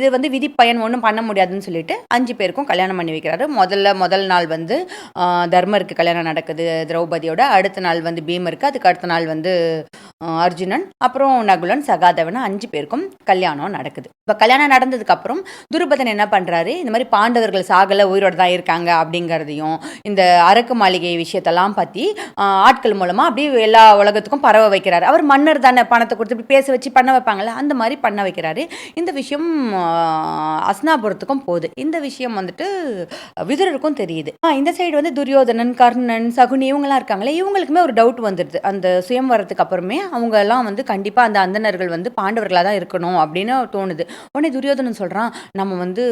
இது வந்து விதி பயன் ஒன்றும் பண்ண முடியாதுன்னு சொல்லிட்டு 5 பேருக்கும் கல்யாணம் பண்ணி வைக்கிறாரு. முதல் நாள் வந்து தர்மருக்கு கல்யாணம் நடக்குது திரௌபதியோட. அடுத்த நாள் வந்து பீமருக்கு, அதுக்கு அடுத்த நாள் வந்து அர்ஜுனன், அப்புறம் நகுலன், சகாதேவன் 5 பேருக்கும் கல்யாணம் நடக்குது. இப்போ கல்யாணம் நடந்ததுக்கப்புறம் துருபதன் என்ன பண்ணுறாரு, இந்த மாதிரி பாண்டவர்கள் சாகலை, உயிரோடு தான் இருக்காங்க அப்படிங்கிறதையும் இந்த அரக்கு மாளிகை விஷயத்தெல்லாம் பற்றி ஆட்கள் மூலமாக அப்படியே எல்லா உலகத்துக்கும் பரவ வைக்கிறாரு. அவர் மன்னர் தானே, பணத்தை கொடுத்து இப்படி பேச வச்சு பண்ண வைப்பாங்கள்ல, அந்த மாதிரி பண்ண வைக்கிறாரு. இந்த விஷயம் அஸ்னாபுரத்துக்கும் போகுது. இந்த விஷயம் வந்துட்டு விதுரருக்கும் தெரியுது. இந்த சைடு வந்து துரியோதனன், கர்ணன், சகுனி இவங்கெல்லாம் இருக்காங்களே, இவங்களுக்குமே ஒரு டவுட் வந்துடுது. அந்த சுயம்வரத்துக்கு அப்புறமே அவங்க எல்லாம் வந்து கண்டிப்பாக அந்த அந்தணர்கள் வந்து பாண்டவர்களாக தான் இருக்கணும் அப்படின்னு தோணுது. உடனே துரியோதனன் சொல்கிறான், நம்ம வந்து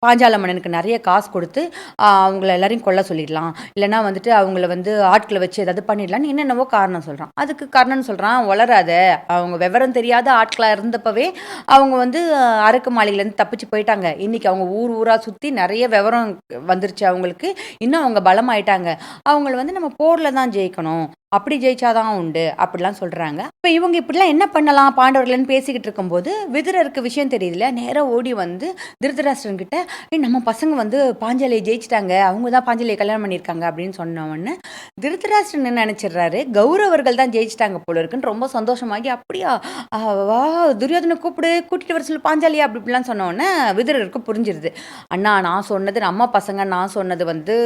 பாஞ்சால மன்னனுக்கு நிறைய காசு கொடுத்து அவங்கள எல்லாரையும் கொல்ல சொல்லிடலாம், இல்லைனா வந்துட்டு அவங்கள வந்து ஆட்களை வச்சு ஏதாவது பண்ணிடலான்னு என்னென்னவோ காரணம் சொல்கிறான். அதுக்கு கர்ணன் சொல்கிறான், வளராத, அவங்க விவரம் தெரியாத ஆட்களாக இருந்தப்பவே அவங்க வந்து அரக்கு மாளிகையிலேருந்து தப்பிச்சு போயிட்டாங்க. இன்றைக்கி அவங்க ஊராக சுற்றி நிறைய விவரம் வந்துருச்சு அவங்களுக்கு, இன்னும் அவங்க பலமாயிட்டாங்க. அவங்கள வந்து நம்ம போரில் தான் ஜெயிக்கணும், அப்படி ஜெயிச்சாதான் உண்டு அப்படிலாம் சொல்கிறாங்க. இப்போ இவங்க இப்படிலாம் என்ன பண்ணலாம் பாண்டவர்கள்னு பேசிக்கிட்டு இருக்கும்போது விதுரருக்கு விஷயம் தெரியுதுல, நேராக ஓடி வந்து திருதராஷ்டிரன் கிட்ட, நம்ம பசங்க வந்து பாஞ்சாலியை ஜெயிச்சிட்டாங்க, அவங்க தான் பாஞ்சாலியை கல்யாணம் பண்ணியிருக்காங்க அப்படின்னு சொன்ன உடனே திருதராஷ்டிரன் என்ன நினச்சிடுறாரு, கௌரவர்கள் தான் ஜெயிச்சிட்டாங்க போல இருக்குன்னு ரொம்ப சந்தோஷமாகி, அப்படியா வா துரியோதனை கூட்டிட்டு வர சொல்லு பாஞ்சாலியா அப்படி இப்படிலாம் சொன்ன உடனே விதுரருக்கு புரிஞ்சிருது. அண்ணா நான் சொன்னது நம்ம பசங்க, நான் சொன்னது வந்து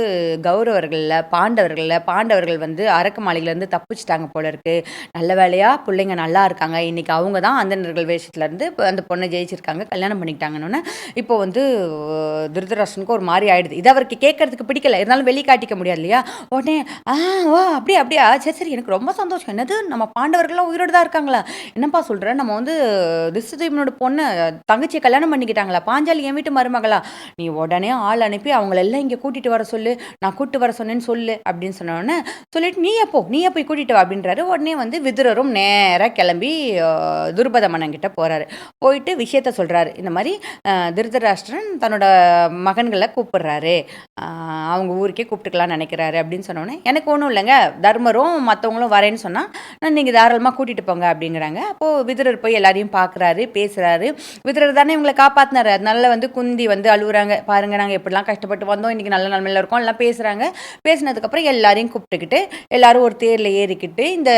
கௌரவர்களில் பாண்டவர்கள் வந்து அரக்கு மாளிகையில் இருந்து தப்பிச்சிட்டாங்க போல இருக்கு, நல்ல வேலையா பிள்ளைங்க நல்லா இருக்காங்க, இன்னைக்கு அவங்க தான் அந்தணர்கள் வேஷத்துல இருந்து அந்த பொண்ணை ஜெயிச்சிருக்காங்க, கல்யாணம் பண்ணிக்கிட்டாங்கன்னு இப்போ வந்து திருதராஷ்டிரனுக்கு ஒரு மாதிரி ஆயிடுது. இது அவருக்கு கேட்கறதுக்கு பிடிக்கல, இருந்தாலும் வெளிக்காட்டிக்க முடியாது இல்லையா. உடனே ஓ அப்படியா, சரி எனக்கு ரொம்ப சந்தோஷம், என்னது நம்ம பாண்டவர்கள்லாம் உயிரோடு தான் இருக்காங்களா, என்னப்பா சொல்ற, நம்ம வந்து திருஷ்டத்யும்னோட பொண்ணை தங்கச்சியை கல்யாணம் பண்ணிக்கிட்டாங்களா, பாஞ்சாலி என் வீட்டு மருமகளா, நீ உடனே ஆள் அனுப்பி அவங்களெல்லாம் இங்கே கூட்டிட்டு வர சொல்லு, நான் கூப்பிட்டு வர சொன்னேன்னு சொல்லு அப்படின்னு சொன்னோடனே சொல்லிட்டு நீயே போய் கூட்டிட்டு வா அப்படின்றாரு. உடனே வந்து விதுரரும் நேராக கிளம்பி துருபத மன்னன் கிட்ட போறாரு. போயிட்டு விஷயத்த சொல்றாரு, இந்த மாதிரி திருதராஷ்டிரன் தன்னோட மகன்களை கூப்பிடுறாரு, அவங்க ஊருக்கே கூப்பிட்டுக்கலாம்னு நினைக்கிறாரு அப்படின்னு சொன்னோன்னே, எனக்கு ஒன்றும் இல்லைங்க, தர்மரும் மற்றவங்களும் வரேன்னு சொன்னால் நீங்கள் தாராளமாக கூட்டிகிட்டு போங்க அப்படிங்கிறாங்க. அப்போது விதுரர் போய் எல்லாரையும் பார்க்குறாரு, பேசுகிறாரு. விதுரர் தானே இவங்களை காப்பாற்றினாரு, அதனால வந்து குந்தி வந்து அழுகுறாங்க, பாருங்கள் நாங்கள் எப்படிலாம் கஷ்டப்பட்டு வந்தோம், இன்றைக்கி நல்ல நிலமையில இருக்கோம் எல்லாம் பேசுகிறாங்க. பேசினதுக்கப்புறம் எல்லாரையும் கூப்பிட்டுக்கிட்டு எல்லாரும் ஒரு தேரில் ஏறிக்கிட்டு இந்த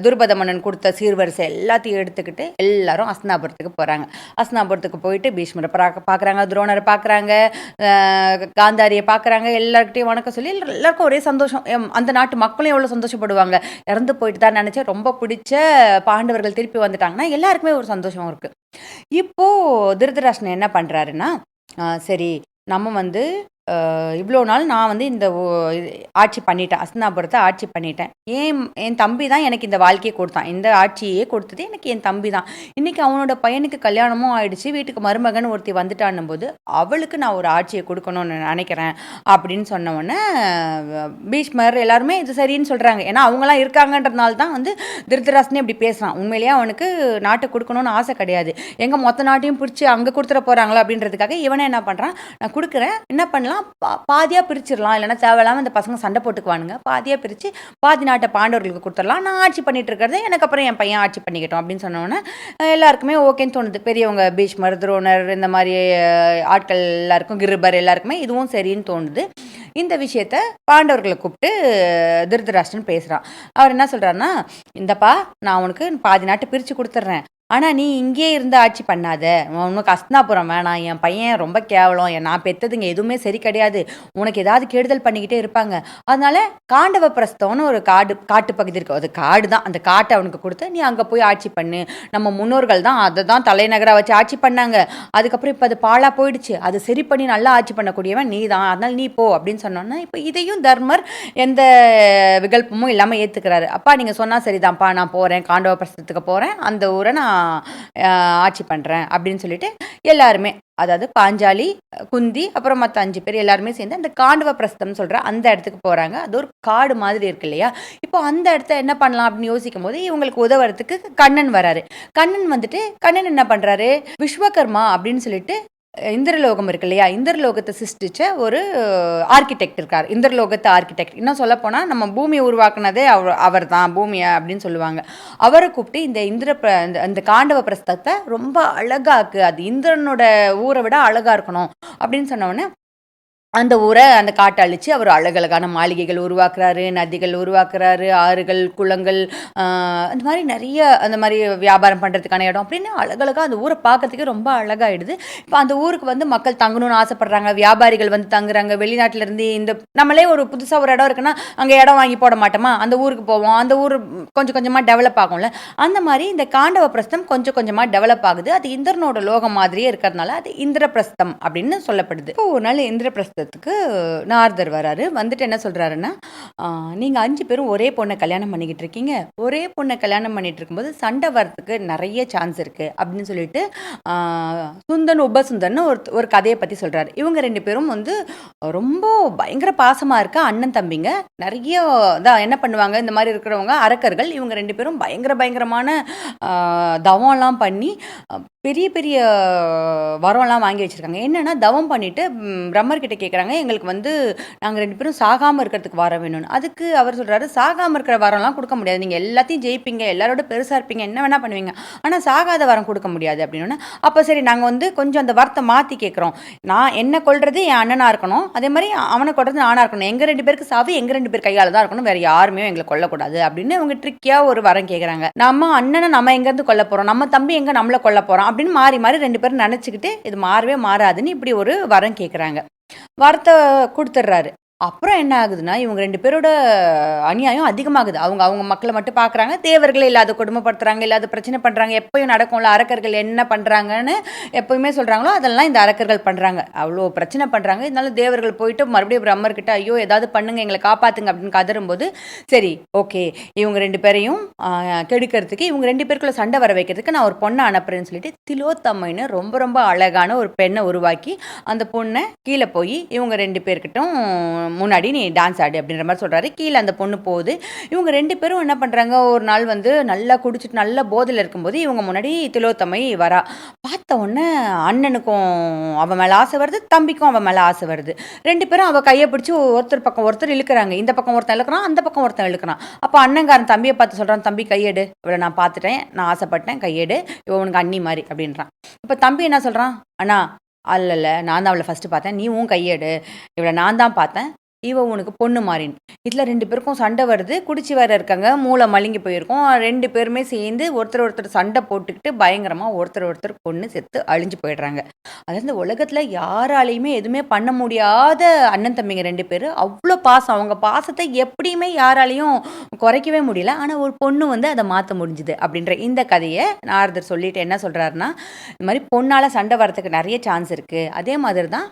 துருபத மன்னன் கொடுத்த சீர்வரிசை எல்லாத்தையும் எடுத்துக்கிட்டு எல்லாரும் அஸ்தினாபுரத்துக்கு போகிறாங்க. அஸ்தினாபுரத்துக்கு போயிட்டு பீஷ்மரை பார்க்குறாங்க, துரோணரை பார்க்குறாங்க, காந்தாரியை பார்க்குறாங்க, எல்லாருக்கிட்டையும் வணக்கம் சொல்லி எல்லாருக்கும் ஒரே சந்தோஷம். அந்த நாட்டு மக்களும் எவ்வளோ சந்தோஷப்படுவாங்க, இறந்து போயிட்டு தான் நினச்சேன், ரொம்ப பிடிச்ச பாண்டவர்கள் திருப்பி வந்துட்டாங்கன்னா எல்லாருக்குமே ஒரு சந்தோஷம் இருக்குது. இப்போது திருதராஷ்டிரன் என்ன பண்ணுறாருன்னா, சரி நம்ம வந்து இவ்வளோ நாள் நான் வந்து இந்த ஆட்சி பண்ணிட்டேன், அஸ்தினாபுரத்தை ஆட்சி பண்ணிட்டேன், என் தம்பி தான் எனக்கு இந்த வாழ்க்கையை கொடுத்தான், இந்த ஆட்சியே கொடுத்தது எனக்கு என் தம்பி தான். இன்றைக்கி அவனோட பையனுக்கு கல்யாணமும் ஆயிடுச்சு, வீட்டுக்கு மருமகன் ஒருத்தி வந்துட்டான்னும் போது அவளுக்கு நான் ஒரு ஆட்சியை கொடுக்கணும்னு நினைக்கிறேன் அப்படின்னு சொன்ன உடனே பீஷ்மர் எல்லாருமே இது சரின்னு சொல்கிறாங்க. ஏன்னா அவங்களாம் இருக்காங்கன்றதுனால தான் வந்து திருதராஷ்டிரனே இப்படி பேசுகிறான். உண்மையிலேயே அவனுக்கு நாட்டை கொடுக்கணும்னு ஆசை கிடையாது, எங்கே மொத்த நாட்டையும் பிடிச்சி அங்கே கொடுத்துட போகிறாங்களோ அப்படின்றதுக்காக இவனே என்ன பண்ணுறான், நான் கொடுக்குறேன், என்ன பண்ணலாம் பாதியாக பிரிச்சிடலாம், இல்லைன்னா தேவையில்லாமல் இந்த பசங்க சண்டை போட்டுக்குவானுங்க, பாதியாக பிரித்து பாதி நாட்டை பாண்டவர்களுக்கு கொடுத்துடலாம், நான் ஆட்சி பண்ணிட்டு இருக்கிறது, எனக்கு அப்புறம் என் பையன் ஆட்சி பண்ணிக்கிட்டோம் அப்படின்னு சொன்னோன்னே எல்லாருக்குமே ஓகேன்னு தோணுது. பெரியவங்க பீஷ்மர், துரோணர், இந்த மாதிரி ஆட்கள் எல்லாருக்கும், கிருபர் எல்லாருக்குமே இதுவும் சரின்னு தோணுது. இந்த விஷயத்த பாண்டவர்களை கூப்பிட்டு திருதராஷ்டிரன் பேசுகிறான். அவர் என்ன சொல்கிறாருன்னா, இந்தப்பா நான் உனக்கு பாதி நாட்டை பிரித்து கொடுத்துட்றேன், ஆனால் நீ இங்கே இருந்து ஆட்சி பண்ணாத, உனக்கு அஸ்தினாபுரம் வேணாம், என் பையன் ரொம்ப கேவலம், நான் பெற்றதுங்க எதுவுமே சரி கிடையாது, உனக்கு ஏதாவது கெடுதல் பண்ணிக்கிட்டே இருப்பாங்க, அதனால காண்டவ பிரஸ்தம்னு ஒரு காட்டு பகுதி இருக்குது, அது காடு தான், அந்த காட்டை அவனுக்கு கொடுத்து நீ அங்கே போய் ஆட்சி பண்ணு, நம்ம முன்னோர்கள் தான் அதை தான் தலைநகராக வச்சு ஆட்சி பண்ணாங்க, அதுக்கப்புறம் இப்போ அது பாழாக போயிடுச்சு, அது சரி பண்ணி நல்லா ஆட்சி பண்ணக்கூடியவன் நீ தான், அதனால் நீ போ அப்படின்னு சொன்னோன்னா இப்போ இதையும் தர்மர் எந்த விகல்பமும் இல்லாமல் ஏற்றுக்கிறாரு. அப்பா நீங்கள் சொன்னால் சரிதான்ப்பா, நான் போகிறேன், காண்டவ பிரஸ்தத்துக்கு போகிறேன், அந்த ஊரை நான் ஆட்சி பண்ணுறேன் அப்படின்னு சொல்லிட்டு எல்லாருமே, அதாவது பாஞ்சாலி, குந்தி, அப்புறம் மற்ற 5 பேர் எல்லாருமே சேர்ந்து அந்த காண்டவ பிரஸ்தம் சொல்கிற அந்த இடத்துக்கு போகிறாங்க. அது ஒரு காடு மாதிரி இருக்கு இல்லையா. இப்போ அந்த இடத்த என்ன பண்ணலாம் அப்படின்னு யோசிக்கும் போது இவங்களுக்கு உதவுறதுக்கு கண்ணன் வராரு. கண்ணன் வந்துட்டு கண்ணன் என்ன பண்ணுறாரு, விஸ்வகர்மா அப்படின்னு சொல்லிட்டு இந்திரலோகம் இருக்கு இல்லையா, இந்திரலோகத்தை சிருஷ்டிச்ச ஒரு ஆர்கிடெக்ட் இருக்கார். இந்திரலோகத்து ஆர்கிடெக்ட். இன்னும் சொல்லப்போனால் நம்ம பூமியை உருவாக்குனதே அவர் தான், பூமியை அப்படின்னு சொல்லுவாங்க. அவரை கூப்பிட்டு இந்த இந்த காண்டவ பிரஸ்தத்தை ரொம்ப அழகாக்கு, அது இந்திரனோட ஊரை விட அழகா இருக்கணும் அப்படின்னு சொன்னோடனே அந்த ஊரை, அந்த காட்ட அழிச்சு அவர் அழகழகான மாளிகைகள் உருவாக்குறாரு, நதிகள் உருவாக்குறாரு, ஆறுகள், குளங்கள், அந்த மாதிரி நிறைய அந்த மாதிரி வியாபாரம் பண்ணுறதுக்கான இடம் அப்படின்னு அழகழகாக அந்த ஊரை பார்க்கறதுக்கே ரொம்ப அழகாகிடுது. இப்போ அந்த ஊருக்கு வந்து மக்கள் தங்கணும்னு ஆசைப்படுறாங்க, வியாபாரிகள் வந்து தங்குறாங்க. வெளிநாட்டிலேருந்து இந்த நம்மளே ஒரு புதுசாக ஒரு இடம் இருக்குன்னா அங்கே இடம் வாங்கி போட மாட்டோமா, அந்த ஊருக்கு போவோம். அந்த ஊர் கொஞ்சம் கொஞ்சமாக டெவலப் ஆகும்ல, அந்த மாதிரி இந்த காண்டவ பிரஸ்தம் கொஞ்சம் கொஞ்சமாக டெவலப் ஆகுது. அது இந்திரனோட லோகம் மாதிரியே இருக்கிறதுனால அது இந்திரபிரஸ்தம் அப்படின்னு சொல்லப்படுது. இப்போ ஒரு நாள் இந்திரபிரஸ்தத்துக்கு நாரதர் வராரு. வந்துட்டு என்ன சொல்றாருன்னா, நீங்கள் 5 பேரும் ஒரே பொண்ணை கல்யாணம் பண்ணிக்கிட்டு இருக்கீங்க, ஒரே பொண்ணை கல்யாணம் பண்ணிட்டு இருக்கும்போது சண்டை வர்றதுக்கு நிறைய சான்ஸ் இருக்கு அப்படின்னு சொல்லிட்டு சுந்தன் உபசுந்தன் ஒரு கதையை பற்றி சொல்றாரு. இவங்க 2 பேரும் வந்து ரொம்ப பயங்கர பாசமாக இருக்க அண்ணன் தம்பிங்க. நிறைய தான் என்ன பண்ணுவாங்க, இந்த மாதிரி இருக்கிறவங்க அரக்கர்கள். இவங்க 2 பேரும் பயங்கரமான தவம்லாம் பண்ணி பெரிய பெரிய வரம்லாம் வாங்கி வச்சுருக்காங்க. என்னென்னா தவம் பண்ணிவிட்டு பிரம்மர்கிட்ட கேட்குறாங்க, எங்களுக்கு வந்து நாங்கள் 2 பேரும் சாகாமல் இருக்கிறதுக்கு வரம் வேணும்னு. அதுக்கு அவர் சொல்கிறாரு, சாகாமல் இருக்கிற வரம்லாம் கொடுக்க முடியாது, நீங்கள் எல்லாத்தையும் ஜெயிப்பீங்க, எல்லாரோட பெருசாக இருப்பீங்க, என்ன வேணால் பண்ணுவீங்க, ஆனால் சாகாத வரம் கொடுக்க முடியாது அப்படின்னு. அப்போ சரி, நாங்கள் வந்து கொஞ்சம் அந்த வரத்தை மாற்றி கேட்குறோம். நான் என்ன கொள்வது என் அண்ணனாக இருக்கணும், அதே மாதிரி அவனை கொள்வது நானாக இருக்கணும், எங்கள் 2 பேருக்கு சாவு எங்கள் 2 பேர் கையால் தான் இருக்கணும், வேறு யாருமே எங்களை கொல்லக்கூடாது அப்படின்னு அவங்க ட்ரிக்கியாக ஒரு வரம் கேட்குறாங்க. நம்ம அண்ணனை நம்ம எங்கேருந்து கொல்ல போகிறோம், நம்ம தம்பி எங்கே நம்மளை கொல்ல போகிறோம் அப்படின்னு மாறி மாறி 2 பேரும் நினச்சிக்கிட்டு இது மாறவே மாறாதுன்னு இப்படி ஒரு வரம் கேட்குறாங்க. வரத்தை கொடுத்துட்றாரு. அப்புறம் என்ன ஆகுதுன்னா, இவங்க 2 பேரோட அநியாயம் அதிகமாகுது. அவங்க மக்களை மட்டும் பார்க்குறாங்க, தேவர்களே இல்லாத கொடுமைப்படுத்துறாங்க, இல்லாத பிரச்சனை பண்ணுறாங்க. எப்பயும் நடக்கும்ல, அரக்கர்கள் என்ன பண்ணுறாங்கன்னு எப்பயுமே சொல்கிறாங்களோ அதெல்லாம் இந்த அரக்கர்கள் பண்ணுறாங்க. அவ்வளோ பிரச்சனை பண்ணுறாங்க. இதனால தேவர்கள் போயிட்டு மறுபடியும் பிரம்மர்கிட்ட ஐயோ ஏதாவது பண்ணுங்க, எங்களை காப்பாற்றுங்க அப்படின்னு கதறும்போது, சரி ஓகே, இவங்க 2 பேரையும் கெடுக்கிறதுக்கு, இவங்க 2 பேருக்குள்ள சண்டை வர வைக்கிறதுக்கு நான் ஒரு பொண்ணை அனுப்புறேன்னு சொல்லிட்டு திலோத்தமைன்னு ரொம்ப அழகான ஒரு பெண்ணை உருவாக்கி அந்த பொண்ணை கீழே போய் இவங்க 2 பேர்கிட்டும் முன்னாடி நீ டான்ஸ் ஆடு அப்படின்ற மாதிரி சொல்கிறாரு. கீழே அந்த பொண்ணு போகுது. இவங்க 2 பேரும் என்ன பண்ணுறாங்க, ஒரு நாள் வந்து நல்லா குடிச்சிட்டு நல்ல போதையில் இருக்கும்போது இவங்க முன்னாடி திலோத்தமை வரா. பார்த்த உடனே அண்ணனுக்கும் அவன் மேலே ஆசை வருது, தம்பிக்கும் அவன் மேலே ஆசை வருது. 2 பேரும் அவள் கையை பிடிச்சி ஒருத்தர் பக்கம் ஒருத்தர் இழுக்கிறாங்க. இந்த பக்கம் ஒருத்தன் இழுக்கிறான், அந்த பக்கம் ஒருத்தன் இழுக்கிறான். அப்போ அண்ணங்காரன் தம்பியை பார்த்து சொல்கிறான், தம்பி கையெடு, இவளை நான் பார்த்துட்டேன், நான் ஆசைப்பட்டேன், கையெடு, இவனுக்கு அண்ணி மாதிரி அப்படின்றான். இப்போ தம்பி என்ன சொல்கிறான், அண்ணா அல்ல நான் தான் அவளை ஃபஸ்ட்டு பார்த்தேன், நீ உன் கையெடு, இவளை நான் தான் பார்த்தேன், இவ உனக்கு பொண்ணு மாறின். இதில் 2 பேருக்கும் சண்டை வருது. குடிச்சு வேற இருக்காங்க, மூளை மழுங்கி போயிருக்கோம். 2 பேருமே சேர்ந்து ஒருத்தர் சண்டை போட்டுக்கிட்டு பயங்கரமாக ஒருத்தர் கொன்று செத்து அழிஞ்சு போயிடுறாங்க. அதாவது இந்த உலகத்தில் யாராலையுமே எதுவுமே பண்ண முடியாத அண்ணன் தம்பிங்க 2 பேர். அவ்வளோ பாசம், அவங்க பாசத்தை எப்படியுமே யாராலையும் குறைக்கவே முடியல. ஆனால் ஒரு பொண்ணு வந்து அதை மாற்ற முடிஞ்சுது அப்படின்ற இந்த கதையை நாரதர் சொல்லிட்டு என்ன சொல்கிறாருன்னா, இந்த மாதிரி பொண்ணால் சண்டை வரத்துக்கு நிறைய சான்ஸ் இருக்குது. அதே மாதிரி தான்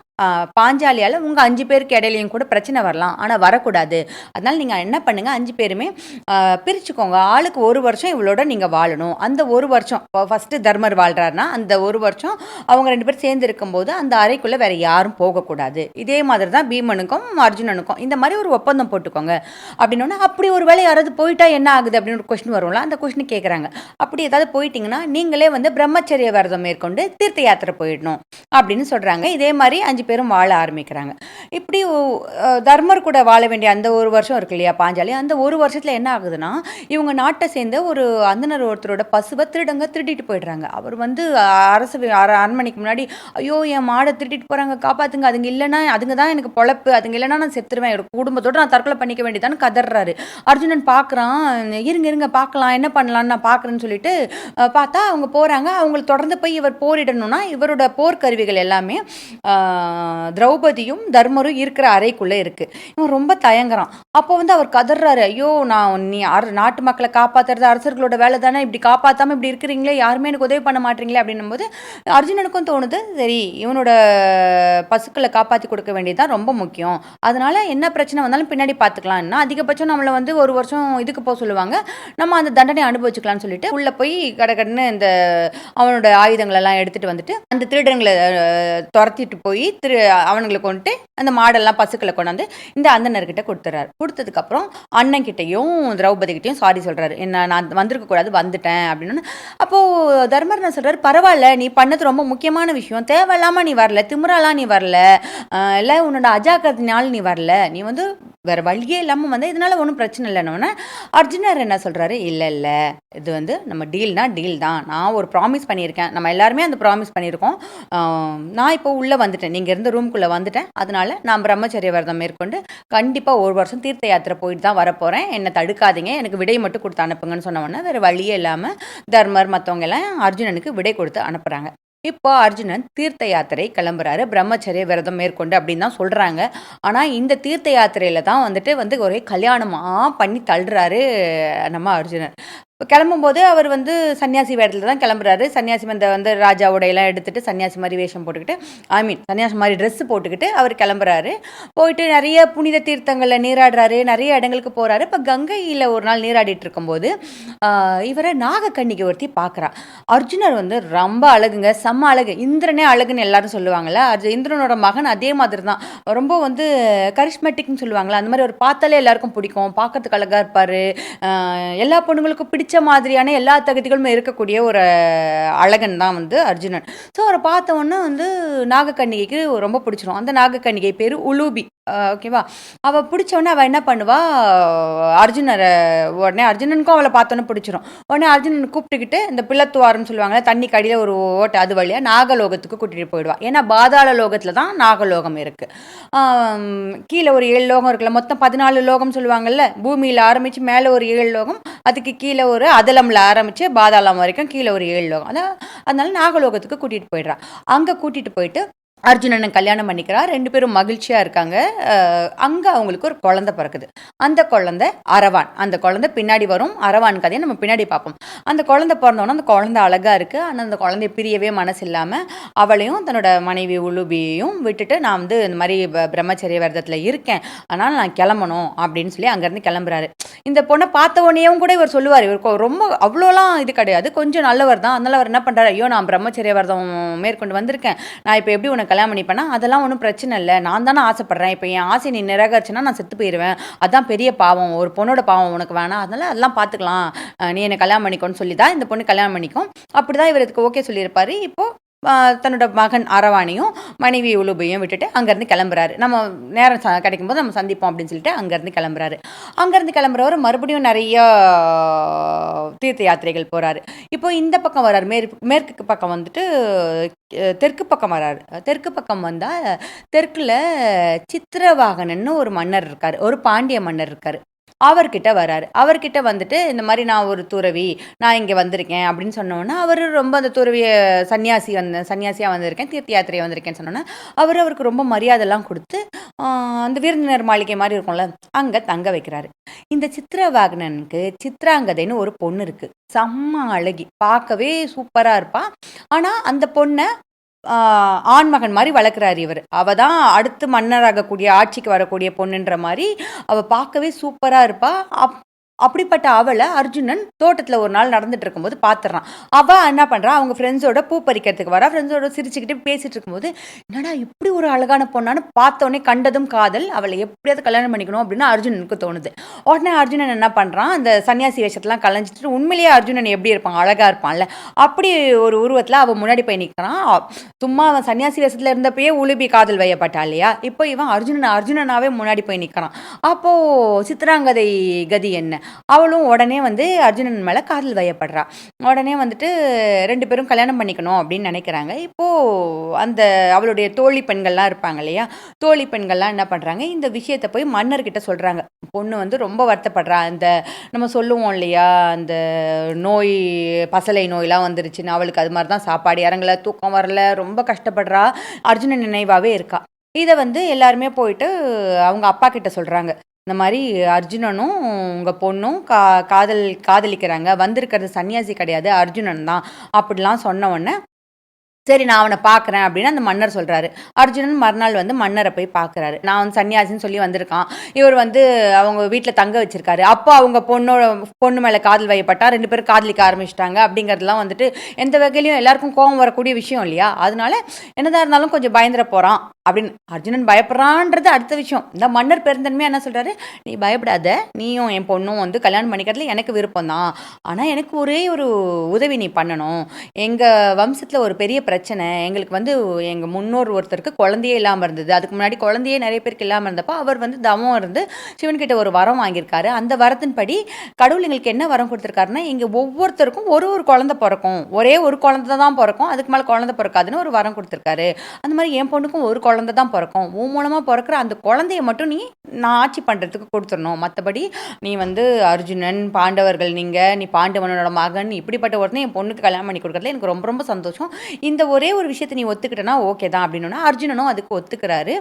பாஞ்சாலியால் உங்கள் 5 பேருக்கு இடையிலையும் கூட பிரச்சனை வரலாம், ஆனால் வரக்கூடாது. அதனால் நீங்கள் என்ன பண்ணுங்கள், 5 பேருமே பிரிச்சுக்கோங்க. ஆளுக்கு 1 வருஷம் இவளோட நீங்கள் வாழணும். அந்த 1 வருஷம் இப்போ ஃபஸ்ட்டு தர்மர் வாழ்கிறாருன்னா அந்த 1 வருஷம் அவங்க 2 பேரும் சேர்ந்து இருக்கும்போது அந்த அறைக்குள்ளே வேறு யாரும் போகக்கூடாது. இதே மாதிரி தான் பீமனுக்கும் அர்ஜுனனுக்கும் இந்த மாதிரி ஒரு ஒப்பந்தம் போட்டுக்கோங்க அப்படின்னா, அப்படி ஒரு வேளை யாராவது போயிட்டா என்ன ஆகுது அப்படின்னு ஒரு கொஸ்டின் வரும்ல, அந்த கொஸ்டின் கேட்குறாங்க. அப்படி ஏதாவது போயிட்டீங்கன்னா நீங்களே வந்து பிரம்மச்சரிய விரதம் மேற்கொண்டு தீர்த்த யாத்திரை போயிடணும் அப்படின்னு சொல்கிறாங்க. இதே மாதிரி 5 பேரும் வாழ ஆரம்பிக்கிறாங்க. இப்படி தர்மர் கூட வாழ வேண்டிய அந்த 1 வருஷம் இருக்கு இல்லையா பாஞ்சாலி, அந்த 1 வருஷத்தில் என்ன ஆகுதுன்னா, இவங்க நாட்டை சேர்ந்த ஒரு அந்தனர் ஒருத்தரோட பசுவை திருடிட்டு போயிடுறாங்க. அவர் வந்து அரசு அரண்மனைக்கு முன்னாடி, ஐயோ என் மாடை திருட்டிட்டு போகிறாங்க, காப்பாற்றுங்க, அதுங்க இல்லைன்னா அதுங்க தான் எனக்கு பொழப்பு, அதுங்க இல்லைன்னா நான் செத்துருவேன், என்னோட குடும்பத்தோடு நான் தற்கொலை பண்ணிக்க வேண்டியதான்னு கதறாரு. அர்ஜுனன் பார்க்குறான், இருங்க பார்க்கலாம் என்ன பண்ணலான்னு நான் பார்க்குறேன்னு சொல்லிட்டு பார்த்தா அவங்க போகிறாங்க. அவங்களை தொடர்ந்து போய் இவர் போரிடணும்னா இவரோட போர்க்கருவிகள் எல்லாமே திரௌபதியும் தர்மரும் இருக்கிற அறைக்குள்ளே இருக்குது. இவன் ரொம்ப தயங்குறான். அப்போ வந்து அவர் கதறாரு, ஐயோ நீ நாட்டு மக்களை காப்பாற்றுறது அரசர்களோட வேலை தானே, இப்படி காப்பாற்றாமல் இப்படி இருக்கிறீங்களே, யாருமே எனக்கு உதவி பண்ண மாட்டீங்களே அப்படின்னும் போது அர்ஜுனனுக்கும் தோணுது, சரி இவனோட பசுக்களை காப்பாற்றி கொடுக்க வேண்டியது தான் ரொம்ப முக்கியம், அதனால என்ன பிரச்சனை வந்தாலும் பின்னாடி பார்த்துக்கலாம்னா, அதிகபட்சம் நம்மளை வந்து 1 வருஷம் இதுக்கு போக சொல்லுவாங்க, நம்ம அந்த தண்டனை அனுபவிச்சுக்கலாம்னு சொல்லிட்டு உள்ளே போய் கடன்னு இந்த அவனோட ஆயுதங்களெல்லாம் எடுத்துகிட்டு வந்துட்டு அந்த திருடங்களை துரத்திட்டு போய் அவனுங்களுக்கு வந்துட்டு அந்த மாடெல்லாம் பசுக்களை கொண்டாந்து இந்த அந்தனர்கிட்ட கொடுத்துறாரு. கொடுத்ததுக்கப்புறம் அண்ணன்கிட்டையும் திரௌபதி கிட்டையும் சாரி சொல்கிறாரு, என்ன நான் வந்திருக்கக்கூடாது வந்துட்டேன் அப்படின்னு. அப்போது தர்மர் என்ன சொல்கிறாரு, பரவாயில்ல நீ பண்ணது ரொம்ப முக்கியமான விஷயம், தேவையில்லாமல் நீ வரல, திமிராலாம் நீ வரல, இல்லை உன்னோட அஜாக்கிரத்தினால நீ வரல, நீ வந்து வேறு வழியே இல்லாமல் வந்து இதனால் ஒன்றும் பிரச்சனை இல்லைன்னு. அர்ஜுனர் என்ன சொல்கிறாரு, இல்லை இல்லை இது வந்து நம்ம டீல்னா டீல் தான், நான் ஒரு ப்ராமிஸ் பண்ணியிருக்கேன், நம்ம எல்லாருமே அந்த ப்ராமிஸ் பண்ணியிருக்கோம், நான் இப்போ உள்ளே வந்துட்டேன், நீங்கள் இருந்த ரூம்குள்ளே வந்துட்டேன், அதனால நான் பிரம்மச்சரிய விரதம் மேற்கொண்டு கண்டிப்பாக ஒரு வருஷம் தீர்த்த யாத்திரை போயிட்டு தான் வரப்போகிறேன், என்னை தடுக்காதீங்க, எனக்கு விடை மட்டும் கொடுத்து அனுப்புங்கன்னு சொன்னவொன்னே வேறு வழியே இல்லாமல் தர்மர் மற்றவங்க எல்லாம் அர்ஜுனனுக்கு விடை கொடுத்து அனுப்புகிறாங்க. இப்போ அர்ஜுனன் தீர்த்த யாத்திரை கிளம்புறாரு, பிரம்மச்சரிய விரதம் மேற்கொண்டு அப்படின்னு தான் சொல்கிறாங்க. ஆனால் இந்த தீர்த்த யாத்திரையில் தான் வந்துட்டு ஒரே கல்யாணமாக பண்ணி தள்ளுறாரு நம்ம அர்ஜுனன். கிளம்பும்போது அவர் வந்து சன்னியாசி வேடத்தில் தான் கிளம்புறாரு. சன்னியாசி வந்து ராஜா உடையெல்லாம் எடுத்துகிட்டு சன்னியாசி மாதிரி வேஷம் போட்டுக்கிட்டு, சன்னியாசி மாதிரி ட்ரெஸ்ஸு போட்டுக்கிட்டு அவர் கிளம்புறாரு. போயிட்டு நிறைய புனித தீர்த்தங்களில் நீராடுறாரு, நிறைய இடங்களுக்கு போகிறாரு. இப்போ கங்கையில் ஒரு நாள் நீராடிட்டு இருக்கும்போது இவரை நாகக்கண்ணிக்கு ஒருத்தி பார்க்குறா. அர்ஜுனர் வந்து ரொம்ப அழகுங்க, செம்ம அழகு, இந்திரனே அழகுன்னு எல்லாரும் சொல்லுவாங்கள்ல, இந்திரனோட மகன் அதே மாதிரி தான், ரொம்ப வந்து கரிஷ்மெட்டிக்னு சொல்லுவாங்களா, அந்த மாதிரி ஒரு பார்த்தாலே எல்லாருக்கும் பிடிக்கும், பார்க்கறதுக்கு அழகாக இருப்பார், எல்லா பொண்ணுங்களுக்கும் பிடிச்ச மாதிரியான எல்லா தகுதிகளும் இருக்கக்கூடிய ஒரு அழகன் தான் வந்து அர்ஜுனன். ஸோ அவரை பார்த்த உடனே வந்து நாகக்கண்ணிகைக்கு ரொம்ப பிடிச்சிரும். அந்த நாகக்கண்ணிகை பேர் உலூபி. ஓகேவா, அவள் பிடிச்சோடனே அவள் என்ன பண்ணுவா, உடனே அர்ஜுனனுக்கும் அவளை பார்த்தோன்னே பிடிச்சிரும். உடனே அர்ஜுனனை கூப்பிட்டுக்கிட்டு இந்த பிள்ளத்துவாரம்னு சொல்லுவாங்கள்ல, தண்ணி கடியில் ஒரு ஓட்டை, அது வழியாக நாகலோகத்துக்கு கூட்டிகிட்டு போயிடுவாள். ஏன்னா பாதாள லோகத்தில் தான் நாகலோகம் இருக்குது. கீழே ஒரு 7 லோகம் இருக்குல்ல, மொத்தம் 14 லோகம் சொல்லுவாங்கள்ல, பூமியில் ஆரம்பித்து மேலே ஒரு 7 லோகம், அதுக்கு கீழே ஒரு அதலமில் ஆரம்பித்து பாதாளம் வரைக்கும் கீழே ஒரு 7 லோகம். அதனால நாகலோகத்துக்கு கூட்டிகிட்டு போயிடுறான். அங்கே கூட்டிகிட்டு போயிட்டு அர்ஜுனனை கல்யாணம் பண்ணிக்கிறா. 2 பேரும் மகிழ்ச்சியாக இருக்காங்க. அங்கே அவங்களுக்கு ஒரு குழந்தை பிறக்குது. அந்த குழந்தை அரவான். அந்த குழந்தை பின்னாடி வரும், அரவான் கதையை நம்ம பின்னாடி பார்ப்போம். அந்த குழந்தை பிறந்தோன்னா அந்த குழந்தை அழகாக இருக்குது. ஆனால் அந்த குழந்தைய பிரியவே மனசு இல்லாமல் அவளையும் தன்னோட மனைவி உலுபியையும் விட்டுட்டு, நான் வந்து இந்த மாதிரி பிரம்மச்சரிய விரதத்தில் இருக்கேன், ஆனால் நான் கிளம்பணும் அப்படின்னு சொல்லி அங்கேருந்து கிளம்புறாரு. இந்த பொண்ணை பார்த்த உடனேயும் கூட இவர் சொல்லுவார், இவருக்கு ரொம்ப அவ்வளோலாம் இது கிடையாது, கொஞ்சம் நல்லவர் தான். அதனால் அவர் என்ன பண்ணுறாரு, ஐயோ நான் பிரம்மச்சரிய விரதம் மேற்கொண்டு வந்திருக்கேன், நான் இப்போ எப்படி உனக்கு கல்யாணம் பண்ணிப்பேன்னா, அதெல்லாம் ஒன்றும் பிரச்சனை இல்லை, நான் தானே ஆசைப்பட்றேன், இப்போ என் ஆசை நீ நிராகரிச்சுன்னா நான் செத்து போயிடுவேன், அதுதான் பெரிய பாவம், ஒரு பொண்ணோட பாவம் உனக்கு வேணாம், அதனால் அதெல்லாம் பார்த்துக்கலாம், நீ என்னை கல்யாணம் பண்ணிக்கோன்னு சொல்லி தான் இந்த பொண்ணு கல்யாணம் பண்ணிக்கும். அப்படி தான் இவர் இதுக்கு ஓகே சொல்லியிருப்பார். இப்போது தன்னோட மகன் அரவானையும் மனைவி உலுபையும் விட்டுட்டு அங்கேருந்து கிளம்புறாரு. நம்ம நேரம் கிடைக்கும்போது நம்ம சந்திப்போம் அப்படின்னு சொல்லிட்டு அங்கேருந்து கிளம்புறாரு. அங்கேருந்து கிளம்புறவர் மறுபடியும் நிறைய தீர்த்த யாத்திரைகள் போகிறாரு. இப்போ இந்த பக்கம் வர்றாரு, மேற்கு பக்கம் வந்துட்டு தெற்கு பக்கம் வர்றாரு. தெற்கு பக்கம் வந்தால் தெற்கில் சித்திரவாகனன்னு ஒரு மன்னர் இருக்கார், ஒரு பாண்டிய மன்னர் இருக்கார். அவர்கிட்ட வராரு. அவர்கிட்ட வந்துட்டு இந்த மாதிரி நான் ஒரு துறவி, நான் இங்கே வந்திருக்கேன் அப்படின்னு சொன்னோன்னே, அவர் ரொம்ப அந்த துறவியை சன்னியாசியாக வந்திருக்கேன், தீர்த்த யாத்திரையை வந்திருக்கேன்னு சொன்னோன்னே அவருக்கு ரொம்ப மரியாதைலாம் கொடுத்து அந்த விருந்தினர் மாளிகை மாதிரி இருக்கும்ல, அங்கே தங்க வைக்கிறாரு. இந்த சித்திரவாகனனுக்கு சித்ராங்கதைன்னு ஒரு பொண்ணு இருக்குது, செம்ம அழகி, பார்க்கவே சூப்பராக இருப்பாள். ஆனால் அந்த பொண்ணை ஆண்மகன் மாதிரி வளர்க்குறாரு இவர். அவள் தான் அடுத்து மன்னராகக்கூடிய, ஆட்சிக்கு வரக்கூடிய பொண்ணுன்ற மாதிரி அவள் பார்க்கவே சூப்பராக இருப்பாள். அப்படிப்பட்ட அவளை அர்ஜுனன் தோட்டத்தில் ஒரு நாள் நடந்துட்டு இருக்கும்போது பார்த்துறான். அவள் என்ன பண்ணுறா, அவங்க ஃப்ரெண்ட்ஸோட பூ பறிக்கிறதுக்கு வரா. ஃப்ரெண்ட்ஸோட சிரிச்சுக்கிட்டு பேசிகிட்டு இருக்கும்போது, என்னடா இப்படி ஒரு அழகான பொண்ணான்னு பார்த்தோன்னே கண்டதும் காதல், அவளை எப்படியாவது கல்யாணம் பண்ணிக்கணும் அப்படின்னு அர்ஜுனனுக்கு தோணுது. உடனே அர்ஜுனன் என்ன பண்ணுறான், அந்த சன்னியாசி வேஷத்தெல்லாம் கலைஞ்சிட்டு உண்மையிலேயே அர்ஜுனன் எப்படி இருப்பான், அழகாக இருப்பான்ல, அப்படி ஒரு உருவத்தில் அவன் முன்னாடி போய் நிற்கிறான். சும்மா அவன் சன்னியாசி வேஷத்தில் இருந்தப்பயே உலுபி காதல் வையப்பட்டா இல்லையா, இப்போ இவன் அர்ஜுனனாவே முன்னாடி போய் நிற்கிறான். அப்போது சித்ராங்கதை கதி என்ன, அவளும் உடனே வந்து அர்ஜுனன் மேலே காதல் வயப்படுறா. உடனே வந்துட்டு 2 பேரும் கல்யாணம் பண்ணிக்கணும் அப்படின்னு நினைக்கிறாங்க. இப்போது அந்த அவளுடைய தோழி பெண்கள்லாம் இருப்பாங்க இல்லையா, தோழி பெண்கள்லாம் என்ன பண்ணுறாங்க, இந்த விஷயத்தை போய் மன்னர்கிட்ட சொல்கிறாங்க. பொண்ணு வந்து ரொம்ப வருத்தப்படுறா, அந்த நம்ம சொல்லுவோம் இல்லையா, அந்த நோய், பசலை நோயெலாம் வந்துருச்சுன்னு, அவளுக்கு அது மாதிரி தான் சாப்பாடு இறங்கலை, தூக்கம் வரல, ரொம்ப கஷ்டப்படுறா, அர்ஜுனன் நினைவாகவே இருக்கா. இதை வந்து எல்லாருமே போயிட்டு அவங்க அப்பா கிட்ட சொல்கிறாங்க, இந்த மாதிரி அர்ஜுனனும் உங்கள் பொண்ணும் காதலிக்கிறாங்க, வந்திருக்கிறது சன்னியாசி கிடையாது, அர்ஜுனன் தான் அப்படிலாம் சொன்ன உடனே, சரி நான் அவனை பார்க்குறேன் அப்படின்னு அந்த மன்னர் சொல்கிறாரு. அர்ஜுனன் மறுநாள் வந்து மன்னரை போய் பார்க்குறாரு. நான் வந்து சன்னியாசின்னு சொல்லி வந்திருக்கான், இவர் வந்து அவங்க வீட்டில் தங்க வச்சிருக்காரு, அப்போ அவங்க பொண்ணு மேலே காதல் வையப்பட்டா, 2 பேரும் காதலிக்க ஆரம்பிச்சிட்டாங்க அப்படிங்கிறதுலாம் வந்துட்டு எந்த வகையிலையும் எல்லாருக்கும் கோபம் வரக்கூடிய விஷயம் இல்லையா, அதனால என்னதான் இருந்தாலும் கொஞ்சம் பயந்துட போகிறான் அப்படின்னு அர்ஜுனன் பயப்படுறான்றது அடுத்த விஷயம். இந்த மன்னர் பெருந்தன்மையாக என்ன சொல்கிறாரு, நீ பயப்படாத, நீயும் என் பொண்ணும் வந்து கல்யாணம் பண்ணிக்கிறதுல எனக்கு விருப்பம் தான். ஆனால் எனக்கு ஒரே ஒரு உதவி நீ பண்ணணும். எங்கள் வம்சத்தில் ஒரு பெரிய பிரச்சனை. எங்களுக்கு வந்து எங்கள் முன்னோர் ஒருத்தருக்கு குழந்தையே இல்லாமல் இருந்தது. அதுக்கு முன்னாடி குழந்தையே நிறைய பேருக்கு இல்லாமல் இருந்தப்போ அவர் வந்து தவம் இருந்து சிவன்கிட்ட ஒரு வரம் வாங்கியிருக்காரு. அந்த வரத்தின்படி கடவுள் எங்களுக்கு என்ன வரம் கொடுத்துருக்காருன்னா, இங்கே ஒவ்வொருத்தருக்கும் ஒரு ஒரு குழந்தை பிறக்கும். ஒரே ஒரு குழந்தை தான் பிறக்கும். அதுக்கு மேலே குழந்தை பிறக்காதுன்னு ஒரு வரம் கொடுத்துருக்காரு. அந்த மாதிரி என் பொண்ணுக்கும் ஒரு குழந்தை தான் பிறக்கும். உன் மூலமாக பிறக்கிற அந்த குழந்தைய மட்டும் நான் ஆட்சி பண்ணுறதுக்கு கொடுத்துடணும். மற்றபடி நீ வந்து அர்ஜுனன், பாண்டவர்கள் நீ பாண்டவனோட மகன், இப்படிப்பட்ட ஒருத்தனை என் பொண்ணுக்கு கல்யாணம் பண்ணி கொடுக்குறதுல எனக்கு ரொம்ப ரொம்ப சந்தோஷம். இந்த ஒரே ஒரு விஷயத்தை நீ ஒத்துக்கிட்டனா ஓகே தான் அப்படின்னா அர்ஜுனனும் அதுக்கு ஒத்துக்கிறாரு.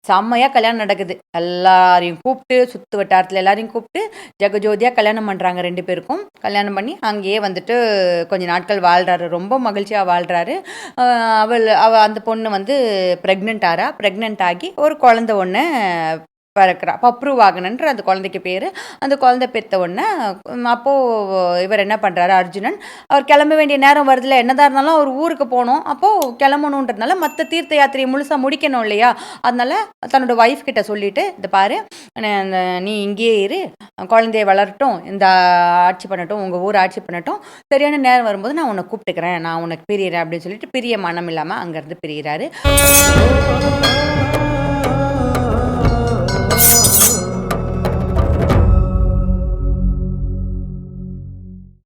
செம்மையாக கல்யாணம் நடக்குது. எல்லாரையும் கூப்பிட்டு சுற்று வட்டாரத்தில் எல்லாரையும் கூப்பிட்டு ஜெகஜோதியாக கல்யாணம் பண்ணுறாங்க 2 பேருக்கும். கல்யாணம் பண்ணி அங்கேயே வந்துட்டு கொஞ்ச நாட்கள் வாழ்கிறாரு. ரொம்ப மகிழ்ச்சியாக வாழ்கிறாரு. அந்த பொண்ணு வந்து ப்ரெக்னென்ட் ஆகி ஒரு குழந்தை ஒன்று பிறக்கிறா. பப்ருவாகனன்ற அந்த குழந்தைக்கு பேர். அந்த குழந்தை பெற்ற உடனே அப்போது இவர் என்ன பண்ணுறாரு, அர்ஜுனன் அவர் கிளம்ப வேண்டிய நேரம் வருதுல, என்னதான் இருந்தாலும் அவர் ஊருக்கு போகணும். அப்போது கிளம்பணுன்றதுனால மற்ற தீர்த்த யாத்திரையை முழுசாக முடிக்கணும் இல்லையா, அதனால தன்னோட ஒய்ஃப் கிட்ட சொல்லிட்டு, இந்த பாரு நீ இங்கேயே இரு, குழந்தைய வளரட்டும், இந்த ஆட்சி பண்ணட்டும், உங்கள் ஊர் ஆட்சி பண்ணட்டும், சரியான நேரம் வரும்போது நான் உன்னை கூப்பிட்டுக்கிறேன், நான் உனக்கு பிரியிறேன் அப்படின்னு சொல்லிட்டு பிரிய மனம் இல்லாமல் அங்கேருந்து பிரிகிறாரு.